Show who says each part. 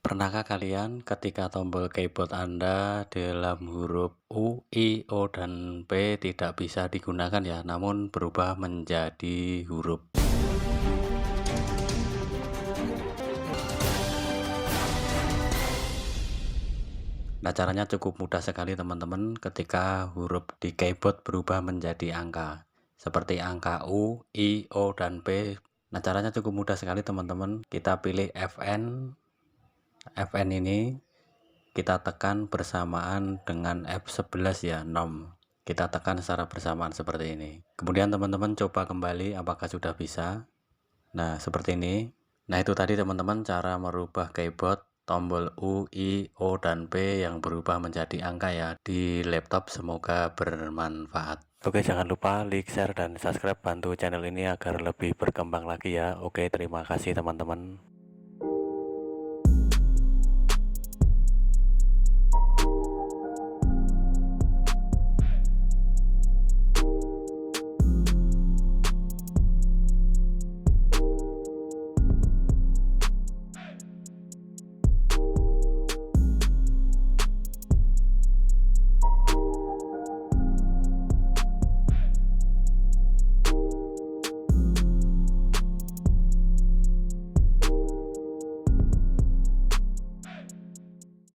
Speaker 1: Pernahkah kalian ketika tombol keyboard Anda dalam huruf U, I, O, dan P tidak bisa digunakan ya, namun berubah menjadi huruf? Nah, caranya cukup mudah sekali teman-teman ketika huruf di keyboard berubah menjadi angka. Seperti angka U, I, O, dan P. Nah, caranya cukup mudah sekali teman-teman. Kita pilih FN. FN ini kita tekan bersamaan dengan F11 ya, nom. Kita tekan secara bersamaan seperti ini. Kemudian teman-teman coba kembali apakah sudah bisa. Nah, seperti ini. Nah, itu tadi teman-teman cara merubah keyboard tombol U, I, O, dan P yang berubah menjadi angka ya di laptop. Semoga bermanfaat. Oke, jangan lupa like, share, dan subscribe, bantu channel ini agar lebih berkembang lagi ya. Oke, terima kasih teman-teman.